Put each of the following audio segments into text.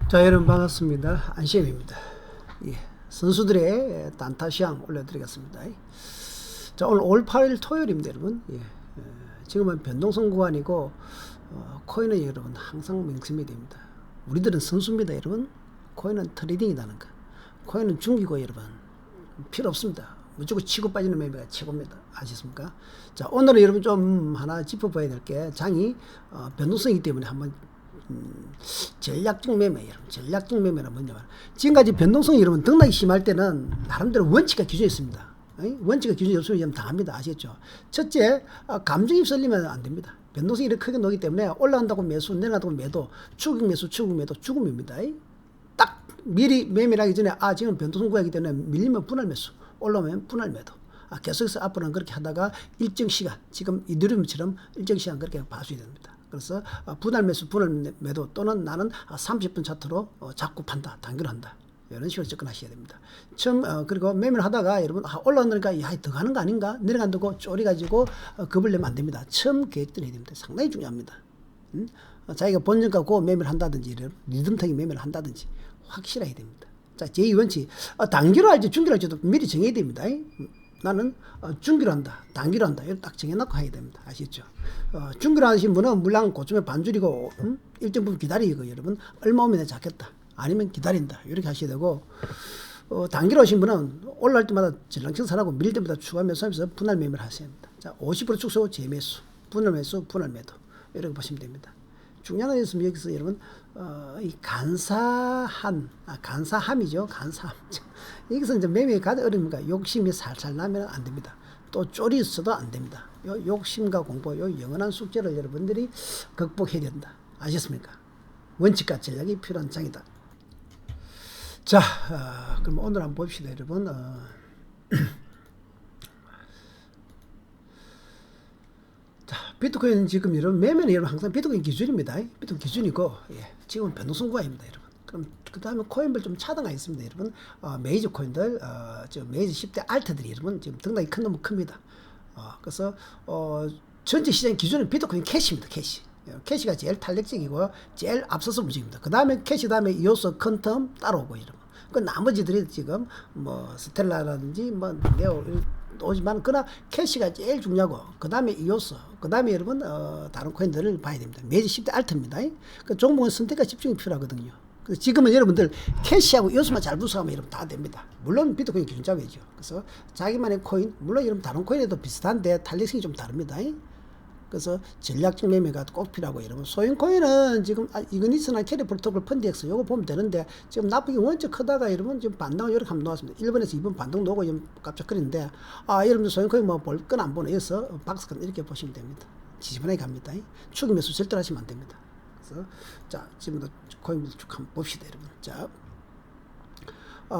자, 여러분 반갑습니다. 안시엠입니다. 예, 선수들의 단타시황 올려드리겠습니다. 자, 오늘 5월 8일 토요일입니다, 여러분. 지금은 변동성 구간이고 코인은 여러분 항상 명심해야 됩니다. 우리들은 선수입니다, 여러분. 코인은 트레이딩이라는 거. 코인은 중기고 여러분 필요 없습니다. 무조건 치고 빠지는 매매가 최고입니다. 아시겠습니까? 자, 오늘은 여러분 좀 하나 짚어봐야 될 게 장이 변동성이기 때문에 한번 전략적 매매, 여러분. 전략적 매매는 뭐냐면 지금까지 변동성이 여러분 등락이 심할 때는 나름대로 원칙과 기준이 있습니다. 원칙과 기준이 없으면 당합니다. 아시겠죠? 첫째, 감정이 쏠리면 안 됩니다. 변동성이 이렇게 크게 나오기 때문에 올라간다고 매수, 내려간다고 매도, 추격 매수, 추격 매도, 죽음입니다. 딱 미리 매매를 하기 전에 지금 변동성 구간이기 때문에 밀리면 분할 매수, 올라오면 분할 매도. 계속해서 앞으로는 그렇게 하다가 일정 시간, 지금 이더리움처럼 일정 시간 그렇게 봐줘야 됩니다. 그래서 분할 매수, 분할 매도 또는 나는 30분 차트로 자꾸 판다, 단결한다. 이런 식으로 접근하셔야 됩니다. 처음 그리고 매매를 하다가 여러분 올라오니까 더 가는 거 아닌가? 내려간다고 쪼리가지고 겁을 내면 안 됩니다. 처음 계획대로 해야 됩니다. 상당히 중요합니다. 자기가 본전가 고 매매를 한다든지 리듬타기 매매를 한다든지 확실해야 됩니다. 자, 제2원칙 단기로 할지 중기로 할지도 미리 정해야 됩니다. 나는 중기로 한다, 단기로 한다. 이렇게 딱 정해놓고 해야 됩니다. 아시겠죠? 중기로 하신 분은 물량 고점에 반줄이고 일정 부분 기다리고 여러분 얼마 오면 내가 잡겠다. 아니면 기다린다. 이렇게 하셔야 되고 단기로 하신 분은 올라올 때마다 전랑층 사라고 밀릴 때마다 추가 매수하면서 분할 매매를 하셔야 합니다. 자, 50% 축소 재매수, 분할 매수, 분할 매도 이렇게 보시면 됩니다. 중요한 건 있으면 여기서 여러분 이 간사함이죠. 간사함. 여기서 이제 매매에 가장 어려우니까 욕심이 살살 나면 안 됩니다. 또 쫄이 있어도 안 됩니다. 요 욕심과 공포, 요 영원한 숙제를 여러분들이 극복해야 된다. 아셨습니까? 원칙과 전략이 필요한 장이다. 자, 그럼 오늘 한번 봅시다, 여러분. 비트코인 지금 여러분 매매는 여러분 항상 비트코인 기준입니다. 비트코인 기준이고 지금은 변동성 구간입니다, 여러분. 그럼 그 다음에 코인별 좀 차등가 있습니다, 여러분. 메이저 코인들, 메이저 10대 알트들이 여러분 지금 등락이 큰 놈은 큽니다. 그래서 전체 시장 기준은 비트코인 캐시입니다, 캐시. 캐시가 제일 탄력적이고 제일 앞서서 움직입니다. 그 다음에 캐시 다음에 이오스, 퀀텀 따라오고 여러분. 그 나머지들이 지금 뭐 스텔라라든지 뭐 네오 오지만 그러나 캐시가 제일 중요하고 그 다음에 이오스, 그 다음에 여러분 다른 코인들을 봐야 됩니다. 메이저 10대 알트입니다. 그 종목은 선택과 집중이 필요하거든요. 그래서 지금은 여러분들 캐시하고 이오스만 잘 분석하면 여러분 다 됩니다. 물론 비트코인 기준자이죠. 그래서 자기만의 코인, 물론 여러분 다른 코인에도 비슷한데 탄력성이 좀 다릅니다. 그래서 전략적 매매가 꼭 필요하고 여러분 소형 코인은 지금 이그니스나 캐리 프로토콜 펀디엑스 요거 보면 되는데 지금 나쁘게 원체 크다가 여러분 지금 반등 이렇게 한번 놓았습니다. 1번에서 2번 반등 놓고 깜짝거리는데 여러분들 소형 코인 뭐 볼 건 안 보네. 여기서 박스권 이렇게 보시면 됩니다. 지지분하게 갑니다. 추격 매수 절대로 하시면 안 됩니다. 그래서 자, 지금부터 코인들 쭉 한번 봅시다, 여러분. 자,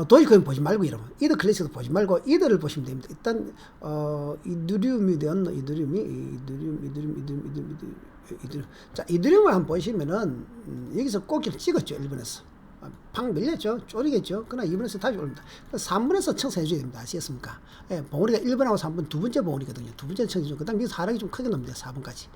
도지코인 보지 말고 여러분 이더 클래식도 보지 말고 이더를 보시면 됩니다. 일단 이더리움이 되었나 이더리움. 자, 이더리움을 한번 보시면은 여기서 꼭지를 찍었죠. 1번에서 팡 밀렸죠. 쪼리겠죠. 그러나 2번에서 다시 올립니다. 3번에서 청산해줘야 됩니다. 아시겠습니까? 봉우리가 1번하고 3번 두 번째 봉우리거든요. 두 번째 청산해주고 그 다음에 여기서 하락이 좀 크게 납니다. 4번까지.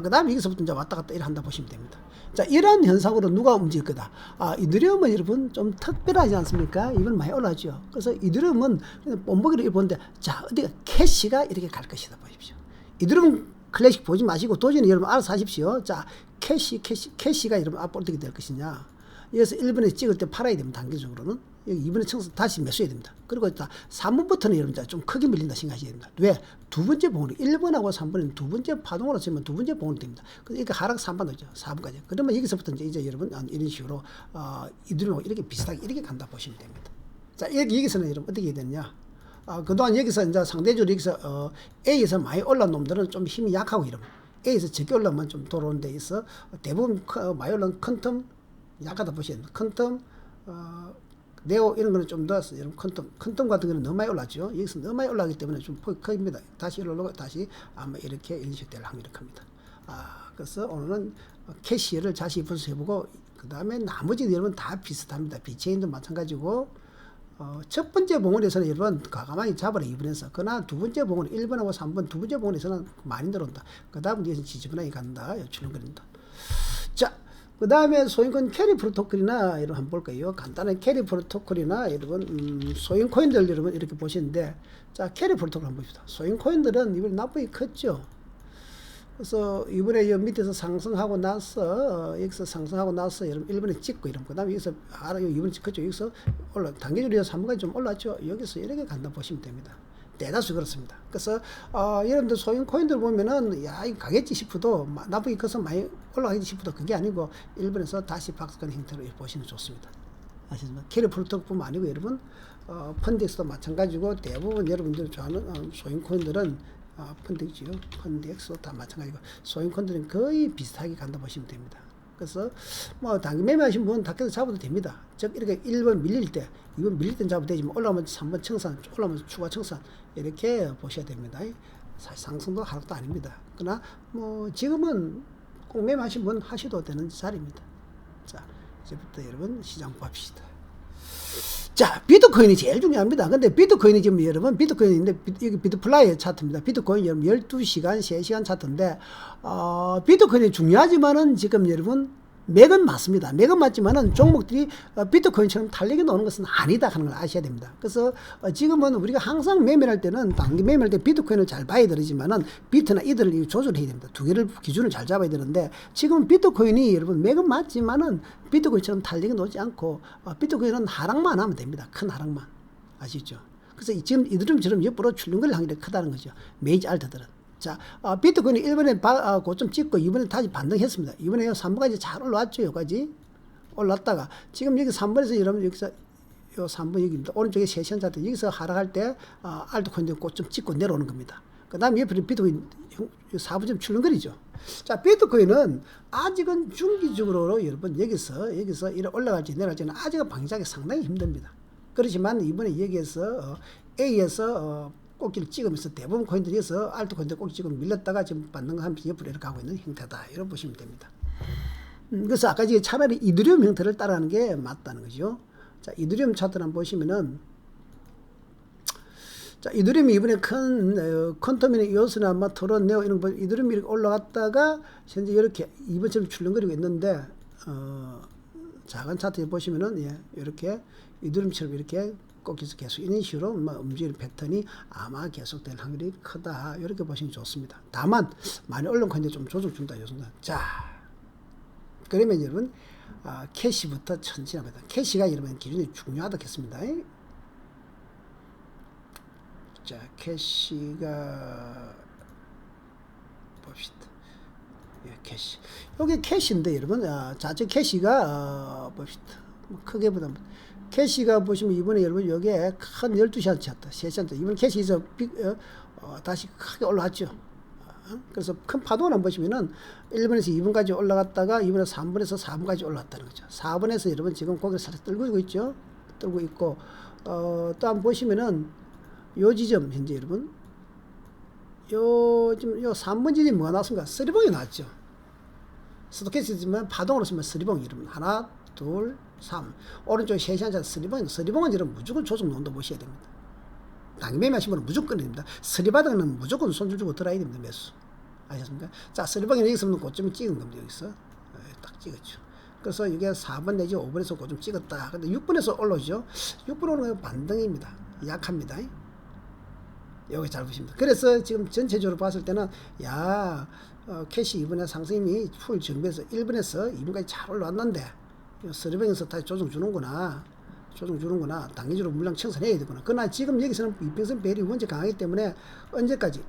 그 다음에 여기서부터 이제 왔다 갔다 이렇게 한다 보시면 됩니다. 자, 이러한 현상으로 누가 움직일 거다? 이더리움은 여러분 좀 특별하지 않습니까? 이번 많이 올라왔죠. 그래서 이더리움은 본보기로 보는데 자, 어디가 캐시가 이렇게 갈 것이다 보십시오. 이더리움 클래식 보지 마시고 도전은 여러분 알아서 하십시오. 자, 캐시가 여러분 앞으로 어떻게 될 것이냐? 여기서 1번에 찍을 때 팔아야 됩니다. 단기적으로는. 여기 2번에 청소 다시 매수해야 됩니다. 그리고 3번부터는 여러분 좀 크게 밀린다 생각하셔야 됩니다. 왜? 두 번째 봉우리, 1번하고 3번은 두 번째 파동으로 치면 두 번째 봉우리 됩니다. 그러니까 하락 3번 오죠. 4번까지. 그러면 여기서부터 이제 여러분 이런 식으로 이들하고 이렇게 비슷하게 이렇게 간다 보시면 됩니다. 자, 여기서는 여러분 어떻게 해야 되느냐? 그동안 여기서 이제 상대적으로 여기서 A에서 많이 올라온 놈들은 좀 힘이 약하고 이러면 A에서 적게 올라오면 좀 돌아오는 데 있어 대부분 많이 올라온 큰 텀 약하다 보셔야 됩니다. 큰텀, 네오 이런 거는 좀 넣었어요. 여러분 큰텀 같은 거는 너무 많이 올랐죠. 여기서 너무 많이 올라가기 때문에 좀 폭이 큽니다. 다시 올라오고 다시 아마 이렇게 인식될 확률이 큽니다. 그래서 오늘은 캐시를 자세히 분석해보고 그 다음에 나머지 여러분 다 비슷합니다. 비체인도 마찬가지고 첫 번째 봉원에서는 여러분 가만히 잡아라 2번에서. 그러나 두 번째 봉원 1번하고 3번 두 번째 봉원에서는 많이 들어온다. 그 다음 뒤에서 지지분하게 간다. 출렁거린다. 자, 그 다음에 소인코인 캐리 프로토콜이나 여러분 한번 볼까요? 간단한 캐리 프로토콜이나 여러분 소인 코인들 여러분 이렇게 보시는데, 자 캐리 프로토콜 한번 봅시다. 소인 코인들은 이번에 납부이 컸죠. 그래서 이번에 여 밑에서 상승하고 나서 여기서 상승하고 나서 여러분 1번에 찍고 이런 그 다음에 여기서 이번에 컸죠. 여기서 올라 단계적으로 3번까지 좀 올랐죠. 여기서 이렇게 간다 보시면 됩니다. 대다수 그렇습니다. 그래서 여러분들 소인 코인들 보면은 야 이거 가겠지 싶어도 나쁘게 커서 많이 올라가겠지 싶어도 그게 아니고 1번에서 다시 박스권 형태로 보시면 좋습니다. 아시죠? 캐리 프로토콜뿐만 아니고 여러분 펀디엑스도 마찬가지고 대부분 여러분들 좋아하는 소인 코인들은 펀디엑스요. 펀디엑스도 다 마찬가지고 소인 코인들은 거의 비슷하게 간다 보시면 됩니다. 그래서 뭐 단기 매매하신 분은 밖에서 잡아도 됩니다. 즉 이렇게 1번 밀릴 때, 2번 밀릴 때 잡아도 되지만 올라오면 3번 청산, 올라오면 추가 청산 이렇게 보셔야 됩니다. 사실 상승도 하락도 아닙니다. 그러나 뭐 지금은 꼭 매매하신 분 하셔도 되는 자리입니다. 자 이제부터 여러분 시장 봅시다. 자 비트코인이 제일 중요합니다. 근데 비트코인이 지금 여러분 비트코인인데 여기 비트플라이의 차트입니다. 비트코인 여러분 12시간 3시간 차트인데 비트코인이 중요하지만은 지금 여러분 맥은 맞습니다. 맥은 맞지만은 종목들이 비트코인처럼 달리게 나오는 것은 아니다 하는 걸 아셔야 됩니다. 그래서 지금은 우리가 항상 매매할 때는 단기 매매할 때 비트코인을 잘 봐야 되지만은 비트나 이들을 조절해야 됩니다. 두 개를 기준을 잘 잡아야 되는데 지금 비트코인이 여러분 맥은 맞지만은 비트코인처럼 달리게 나오지 않고 비트코인은 하락만 하면 됩니다. 큰 하락만. 아시죠? 그래서 지금 이들처럼 옆으로 출렁거릴 확률이 크다는 거죠. 메이저 알트들은. 자, 비트코인이 1번에 고점 찍고 2번에 다시 반등했습니다. 이번에 3번까지 잘 올라왔죠. 여기까지 올랐다가 지금 여기 3번에서 여러분 여기서 요 3번 여기입니다. 오른쪽에 세션 차트 여기서 하락할 때 알트코인도 고점 찍고 내려오는 겁니다. 그 다음에 옆에 비트코인 4분점 출렁거리죠. 자, 비트코인은 아직은 중기적으로 여러분 여기서 이렇게 올라갈지 내려갈지는 아직은 방지하기 상당히 힘듭니다. 그렇지만 이번에 여기에서 A에서 꼭지를 찍으면서 대부분 코인들에서 알트 코인들 꼭지 찍으면 밀렸다가 지금 반등하면서 옆으로 이렇게 가고 있는 형태다. 이렇게 보시면 됩니다. 그래서 아까 지금 차라리 이더리움 형태를 따라가는 게 맞다는 거죠. 자, 이더리움 차트를 한번 보시면은 자, 이더리움이 이번에 큰 퀀텀이나 이오스나 뭐 토론 네오 이런 거 이더리움이 이렇게 올라갔다가 현재 이렇게 이번처럼 출렁거리고 있는데 작은 차트에 보시면은 예, 이렇게 이더리움처럼 이렇게 꼭지서 계속 이런 식으로 움직이는 패턴이 아마 계속될 확률이 크다. 이렇게 보시면 좋습니다. 다만 많이 올라온 컨텐츠 좀 조정 준다. 자, 그러면 여러분 캐시부터 천천히 합니다. 캐시가 여러분 기준이 중요하다겠습니다. 자, 캐시가 봅시다. 예, 캐시. 여기 캐시인데 여러분, 자체 캐시가 봅시다. 크게 보다 캐시가 보시면 이번에 여러분 여기에 큰 12시간 쳤다. 3시간 이번 캐시에서 다시 크게 올라왔죠. 그래서 큰 파동을 한번 보시면은 1번에서 2번까지 올라갔다가 2번에서 3번에서 4번까지 올라왔다는 거죠. 4번에서 여러분 지금 고개를 살짝 들고 있죠. 들고 있고 또 한번 보시면은 요 지점 현재 여러분 지금 요 3번 지점이 뭐가 나왔습니까? 쓰리봉이 나왔죠. 스토캐스지만 파동으로 쓰면 쓰리봉 여러분 하나 둘 3 오른쪽에 3시간 차 쓰리봉은 여러분 무조건 조정 논도 보셔야 됩니다. 단기 매매하시면 분은 무조건 됩니다. 쓰리바닥은 무조건 손줄 주고 들어야 됩니다. 매수 아셨습니까? 자, 쓰리봉이 여기서 고점을 찍은 겁니다. 여기서 딱 찍었죠. 그래서 이게 4번 내지 5번에서 고점 찍었다. 근데 6번에서 올라오죠. 6번 오는 건 반등입니다. 약합니다. 여기 잘 보십니다. 그래서 지금 전체적으로 봤을 때는 캐시 이번에 상승이 풀 정비해서 1번에서 2번까지 잘 올라왔는데 쓰리봉에서 다시 조정 주는구나. 단기적으로 물량 청산해야 되구나. 그러나 지금 여기서는 이평선 배열이 원체 강하기 때문에 언제까지?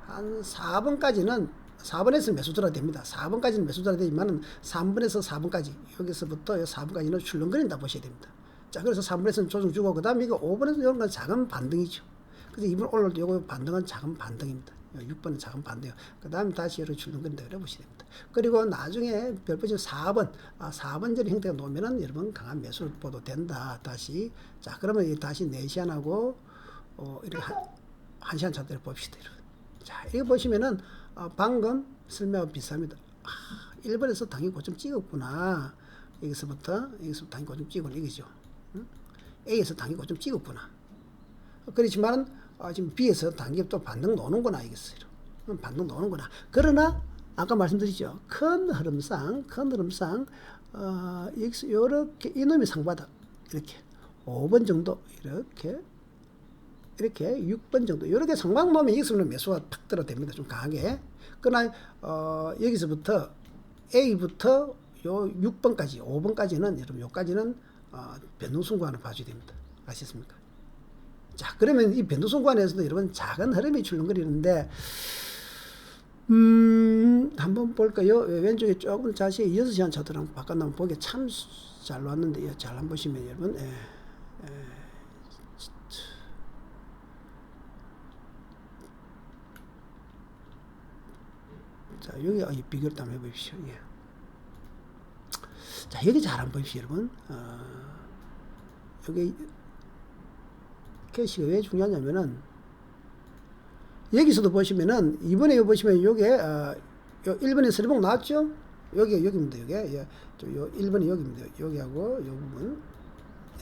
한 4번까지는 4번에서 매수 들어야 됩니다. 4번까지는 매수 들어야 되지만은 3번에서 4번까지 여기서부터 4번까지는 출렁거린다 보셔야 됩니다. 자, 그래서 3번에서는 조정 주고 그다음에 이거 5번에서 이런 건 작은 반등이죠. 그래서 2번 올라올 때 이거 반등은 작은 반등입니다. 6번은 작은 반등이요. 그 다음에 다시 이렇게 출렁거린다 그래 보시면 됩니다. 그리고 나중에 별표지 4번짜리 형태가 나오면은 여러분 강한 매수를 보도 된다. 다시. 자, 그러면 다시 4시간하고, 이렇게 1시간 차트를 봅시다. 여러분. 자, 이거 보시면은, 방금 설명하고 비슷합니다. 1번에서 당연히 고점 찍었구나. 여기서부터 당연히 고점 찍었구나. 이거죠. 응? A에서 당연히 고점 찍었구나. 그렇지만은, 지금 B에서 단기 또 반등 노는구나. 이겠어요. 반등 노는구나. 그러나, 아까 말씀드렸죠. 큰 흐름상 여기서 요렇게 이놈이 상바닥 이렇게 5번 정도 이렇게 6번 정도 이렇게 상방 놓으면 여기서는 매수가 탁 들어댑니다. 좀 강하게. 그러나 여기서부터 A부터 요 6번까지 5번까지는 여러분 요까지는 변동성 구간을 봐줘야 됩니다. 아시겠습니까? 자, 그러면 이 변동성 구간에서도 여러분 작은 흐름이 출렁거리는데 한번 볼까요? 왼쪽에 조금 자세히 6시간 차트랑 바꿔놓으면 보기 참 잘 나왔는데 잘 한번 보시면 여러분 자, 여기 비교를 한번 해보십시오. 예. 자, 여기 잘 한번 보십시오, 여러분. 여기 캐시가 왜 중요하냐면은 여기서도 보시면은 이번에 보시면 요게 요 1번에 서리봉 나왔죠? 여기입니다. 요게 요 1번이 여기입니다. 여기하고 요 부분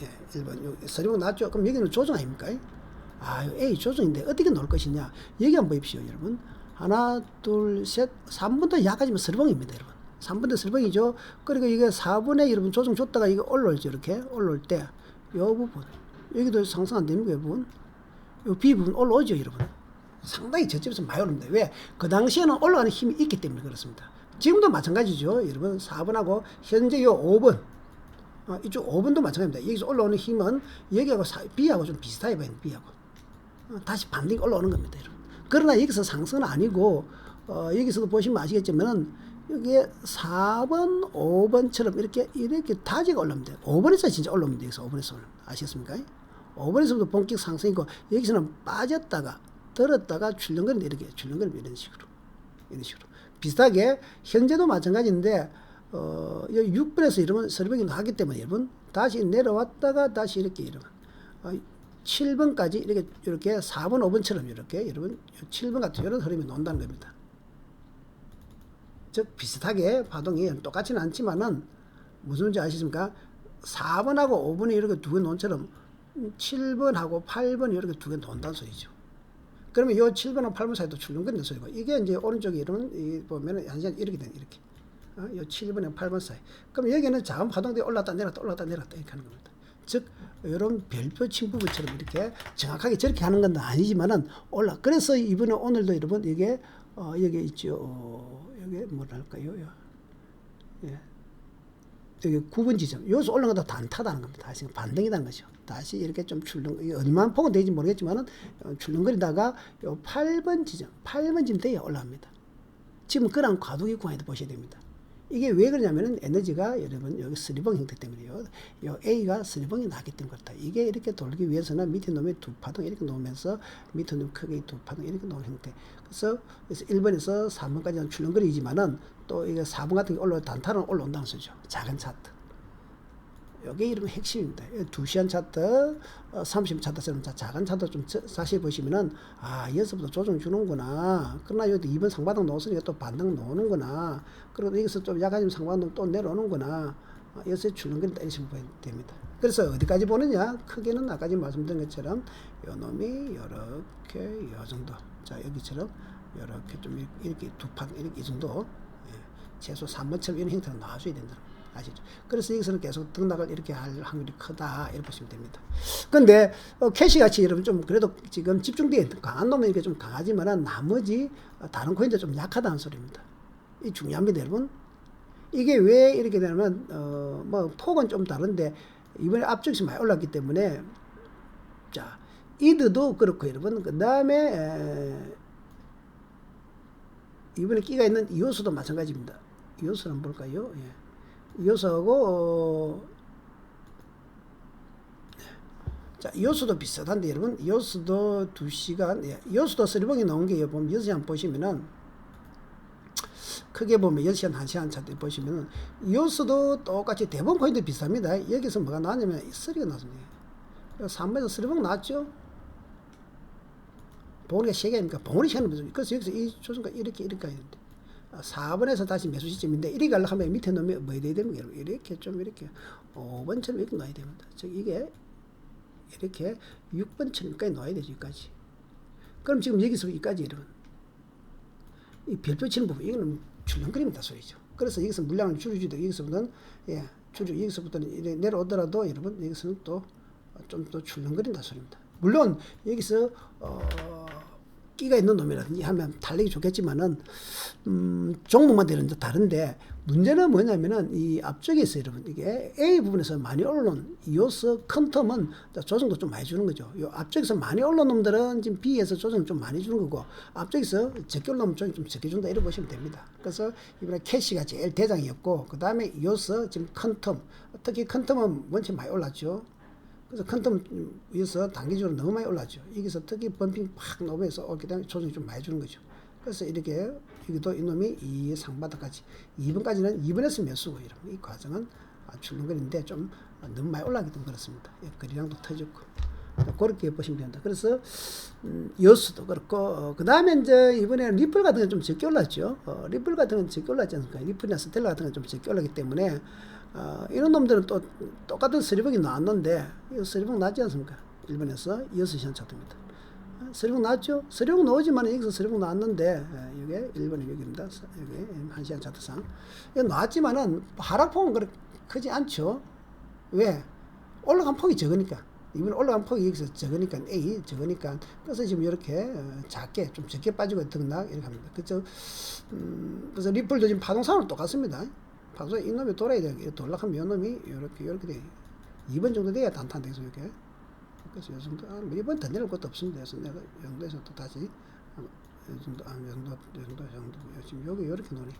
예, 1번 요 서리봉 나왔죠? 그럼 여기는 조정 아닙니까? 요 A 조정인데 어떻게 놓을 것이냐? 여기 한번 보십시오, 여러분. 하나, 둘, 셋, 3번도 약까지면 서리봉입니다, 여러분. 3번도 서리봉이죠. 그리고 이게 4번에 여러분 조정 줬다가 이거 올라올죠, 이렇게 올라올 때 요 부분 여기도 상승 안 됩니까, 여러분? 요 B 부분 올라오죠, 여러분. 상당히 저점에서 많이 올라옵니다. 왜? 그 당시에는 올라가는 힘이 있기 때문에 그렇습니다. 지금도 마찬가지죠. 여러분 4번하고 현재 요 5번 이쪽 5번도 마찬가지입니다. 여기서 올라오는 힘은 여기하고 B하고 좀 비슷하게 봐요. B하고 다시 반등이 올라오는 겁니다. 여러분. 그러나 여기서 상승은 아니고 여기서도 보시면 아시겠지만은 여기에 4번, 5번처럼 이렇게 다지가 올라옵니다. 5번에서 진짜 올라옵니다. 여기서 5번에서 올라옵니다. 아시겠습니까? 5번에서부터 본격 상승이고 여기서는 빠졌다가 들었다가 출렁거리는 이런 식으로 비슷하게 현재도 마찬가지인데 6번에서 이러면 서리봉이 나왔기 때문에 여러분 다시 내려왔다가 다시 이렇게 이러면 7번까지 이렇게 4번 5번처럼 이렇게 여러분 7번 같은 이런 흐름이 나온다는 겁니다. 즉 비슷하게 파동이 똑같지는 않지만은 무슨 말인지 아시습니까? 4번하고 5번이 이렇게 두 개 논처럼 7번하고 8번이 이렇게 두 개 논다는 소리죠. 그러면 이 7번하고 8번 사이도 출렁거리는 소리고 이게 이제 오른쪽에 이러면 보면은 한시간 이렇게 되는 이렇게 이 7번하고 8번 사이. 그럼 여기는 작은 파동들이 올랐다 내렸다 이렇게 하는 겁니다. 즉 이런 별표 침부분처럼 이렇게 정확하게 저렇게 하는 건 아니지만은 그래서 이번에 오늘도 여러분 이게 여기 있죠. 여기 뭐랄까요? 예. 여기 9번 지점. 여기서 올라가다 단타다는 겁니다. 다시 반등이라는 거죠. 다시 이렇게 좀 얼마나 폭은 되지 모르겠지만은 출렁거리다가 요 8번 지점 돼야 올라갑니다. 지금 그런 과도기 구간에도 보셔야 됩니다. 이게 왜 그러냐면은 에너지가 여러분 여기 스리봉 형태 때문이에요. 요 A가 스리봉이 나기 때문에 그렇다. 이게 이렇게 돌기 위해서는 밑에 놈의 두 파동 이렇게 놓으면서 밑에 놈 크게 두 파동 이렇게 놓은 형태. 그래서 1번에서 3번까지는 출렁거리지만은 또 이게 4번 같은 게 단타는 올라온다는 소리죠. 작은 차트. 이게 이름은 핵심입니다. 2시간 차트, 30분 차트처럼 작은 차트 좀 사실 보시면은 여기서부터 조정 주는구나. 그러나 여기 2번 상바닥 놓았으니까 또 반등 놓는구나. 그리고 여기서 좀 약간 상바닥 또 내려오는구나. 여기서 출렁거린다 이렇게 보면 됩니다. 그래서 어디까지 보느냐? 크게는 아까 말씀드린 것처럼 요 놈이 이렇게 요 정도. 자 여기처럼 이렇게 좀 이렇게 두 판 이렇게 이 정도. 최소 3번처럼 이런 형태로 나와줘야 된다. 아시죠? 그래서 여기서는 계속 등락을 이렇게 할 확률이 크다 이렇게 보시면 됩니다. 근데 캐시 같이 여러분 좀 그래도 지금 집중되어 강한 놈은 이렇게 좀 강하지만은 나머지 다른 코인들 좀 약하다는 소리입니다. 이 중요합니다, 여러분. 이게 왜 이렇게 되냐면 뭐 폭은 좀 다른데 이번에 앞쪽에서 많이 올랐기 때문에 자 이드도 그렇고 여러분 그 다음에 이번에 끼가 있는 이호수도 마찬가지입니다. 이호수 한번 볼까요? 예. 이호수하고 자 이호수도 비슷한데 여러분 이호수도 2시간 예. 이호수도 서리봉이 나온 게 보면 6시간 보시면은 크게 보면 6시간 1시간 차트 보시면은 이호수도 똑같이 대부분 코인도 비슷합니다. 여기서 뭐가 나왔냐면 서리가 나왔습니다. 3번에서 서리봉 나왔죠? 봉우리가 3개입니까? 봉우리 시간은 무슨 그래서 여기서 이 조정가 이렇게 가야 되는데 4번에서 다시 매수 시점인데 이렇게 가려고 하면 밑에 놓으면 뭐 해야 됩니까? 이렇게 좀 이렇게 5번처럼 이렇게 놔야 됩니다. 즉 이게 이렇게 6번처럼까지 놔야 되죠. 여기까지. 그럼 지금 여기서 여기까지 여러분 이 별표 치는 부분 이거는 출렁거립니다 소리죠. 그래서 여기서 물량을 줄여주도 여기서부터는 여기서부터는 이래 내려오더라도 여러분 여기서는 또 좀 더 출렁거린다 소리입니다. 물론 여기서 끼가 있는 놈이라든지 하면 달리기 좋겠지만은 종목마다 이런 다른데 문제는 뭐냐면은 이 앞쪽에서 여러분 이게 A 부분에서 많이 올라온 이오스 큰 텀은 조정도 좀 많이 주는 거죠. 요 앞쪽에서 많이 올라온 놈들은 지금 B에서 조정 좀 많이 주는 거고 앞쪽에서 적게 올라온 쪽이 좀 적게 준다 이렇게 보시면 됩니다. 그래서 이번에 캐시가 제일 대장이었고 그 다음에 이오스 지금 큰 텀, 특히 큰 텀은 원체 많이 올랐죠. 그래서 큰 텀 위에서 단기적으로 너무 많이 올랐죠. 여기서 특히 범핑 팍 넘어서 오기 때문에 조정이 좀 많이 주는 거죠. 그래서 이렇게 여기도 이놈이 이 상바닥까지 2번까지는 2번에서 매수고 이런 이 과정은 출렁거리는데 좀 너무 많이 올라가기 때문에 그렇습니다. 거래량도 터졌고 그렇게 보시면 됩니다. 그래서 여수도 그렇고 그 다음에 이제 이번에 리플 같은 건 좀 적게 올랐죠. 리플 같은 건 적게 올랐지 않습니까? 리플이나 스텔라 같은 건 좀 적게 올랐기 때문에 이런 놈들은 또 똑같은 서리봉이 나왔는데 이 서리봉 나왔지 않습니까? 일본에서 6시간 차트입니다. 서리봉 나왔죠? 서리봉 나오지만 여기서 서리봉 나왔는데 이게 일본의 여기입니다. 여기 1시간 차트상 이거 나왔지만은 하락폭은 그렇게 크지 않죠. 왜? 올라간 폭이 적으니까. 이번에 올라간 폭이 여기서 적으니까 A 적으니까 그래서 지금 이렇게 작게 좀 적게 빠지고 등락 이렇게 합니다. 그렇죠? 그래서 리플도 지금 파동상으로 똑같습니다. 파동상 이놈이 돌아야 돼. 이렇게 올라가면 이놈이 이렇게 돼. 2번 정도 돼야 단단돼서 이렇게. 그래서 이 정도 이번 더 내릴 것도 없습니다. 그래서 내가 이 정도에서 또 다시 이 정도 지금 여기 이렇게 노니.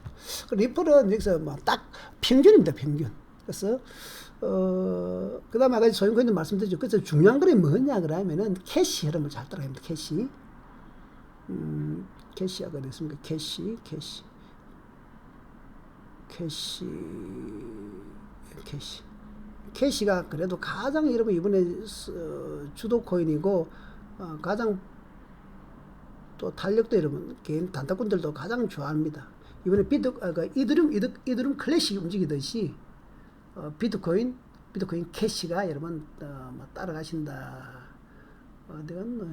그 리플은 여기서 뭐 딱 평균입니다. 평균. 그래서 그 다음에 아까 소형코인도 말씀드렸죠. 그래서 중요한 거는 뭐냐 그러면은 캐시 흐름을 잘 따라야 합니다. 캐시 캐시가 됐습니까? 캐시가 그래도 가장 여러분 이번에 주도 코인이고 가장 또 탄력도 여러분 개인 단타꾼들도 가장 좋아합니다. 이번에 이더리움 클래식이 움직이듯이 비트코인 캐시가 여러분 따라가신다. 어디 갔나?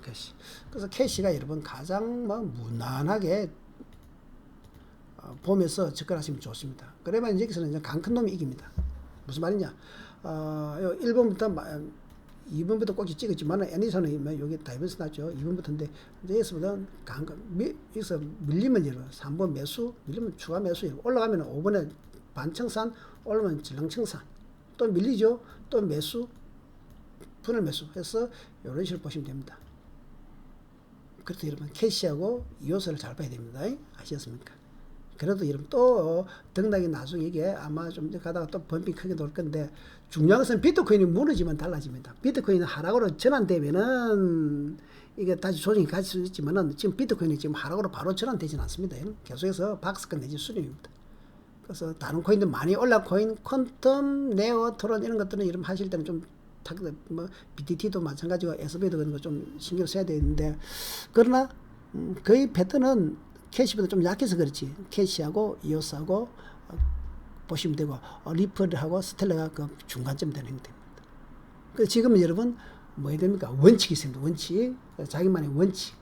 캐시. 그래서 캐시가 여러분 가장 무난하게 보면서 접근하시면 좋습니다. 그러면 여기서는 이제 강큰 놈이 이깁니다. 무슨 말이냐? 1번부터 2번부터 꼭지 찍었지만 애니서는 여기 다이버스 났죠. 2번부터인데 이제 여기서 밀리면 여러분 3번 매수, 밀리면 추가 매수, 올라가면 5번에 반청산, 올라가면 질렁청산, 또 밀리죠. 또 매수, 분할 매수 해서 이런 식으로 보시면 됩니다. 그래서 여러분 캐시하고 이오스를 잘 봐야 됩니다. 아시겠습니까? 그래도 여러분 또 등락이 나중에 이게 아마 좀 가다가 또 범핑 크게 돌 건데 중요한 것은 비트코인이 무너지면 달라집니다. 비트코인은 하락으로 전환되면은 이게 다시 조정이 갈 수 있지만은 지금 비트코인이 지금 하락으로 바로 전환되지는 않습니다. 계속해서 박스권 내지 수렴입니다. 그래서 다른 코인들 많이 올라 코인, 퀀텀, 네오, 토론 이런 것들은 이런 하실 때는 좀 BTT도 마찬가지고 SB도 그런 거 좀 신경 써야 되는데 그러나 거의 패턴은 캐시보다 좀 약해서 그렇지. 캐시하고 이오스하고 보시면 되고 리플하고 스텔라가 그 중간점 되는 됩니다. 그래서 지금은 여러분 뭐 해야 됩니까? 원칙이 있습니다. 원칙. 자기만의 원칙.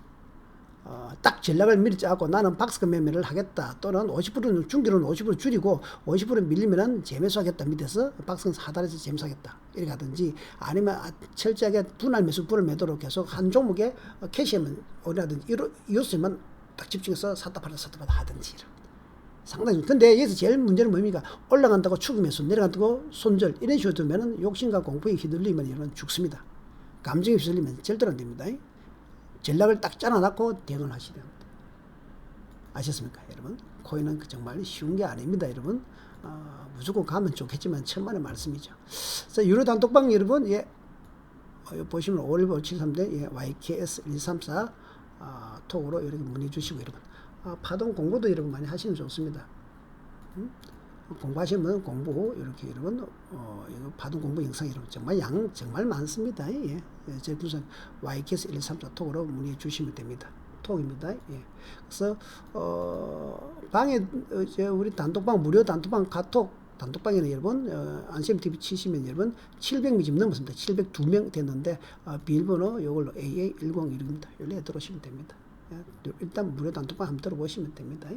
딱 전략을 미리 짜고 나는 박스권 매매를 하겠다. 또는 50%는 중기로는 50% 줄이고 50% 밀리면은 재매수하겠다. 밑에서 박스권 하단에서 재매수하겠다. 이렇게 하든지 아니면 철저하게 분할 매수, 분할 매도로 계속 한 종목에 캐시하면 어디라든지 이오스만 딱 집중해서 샀다 팔다 하든지. 상당히. 근데 여기서 제일 문제는 뭡니까? 올라간다고 추구 매수, 내려간다고 손절, 이런 식으로 두면은 욕심과 공포에 휘둘리면 여러분 죽습니다. 감정에 휘둘리면 절대로 안 됩니다. 전략을 딱 짜놔놓고 대응을 하셔야 됩니다. 아셨습니까, 여러분? 코인은 정말 쉬운 게 아닙니다, 여러분. 무조건 가면 좋겠지만 천만의 말씀이죠. 그래서 유로 단톡방 여러분, 보시면 51573대 YKS 134 톡으로 이렇게 문의 주시고 여러분 파동 공부도 여러분 많이 하시면 좋습니다. 공부하시면 공부 이렇게 여러분 이거 파동 공부 영상 여러분 정말 정말 많습니다. 제 부산 YKS 134 톡으로 문의 주시면 됩니다. 톡입니다. 그래서 방에 우리 단톡방 무료 단톡방 카톡 단톡방에는 여러분 안심TV 치시면 여러분 700명 지금 넘었습니다. 702명 됐는데 비밀번호 이걸로 AA1016입니다. 여기에 들어오시면 됩니다. 일단 무료 단톡방 한번 들어보시면 됩니다.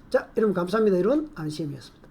자, 여러분 감사합니다. 이런 안심이었습니다.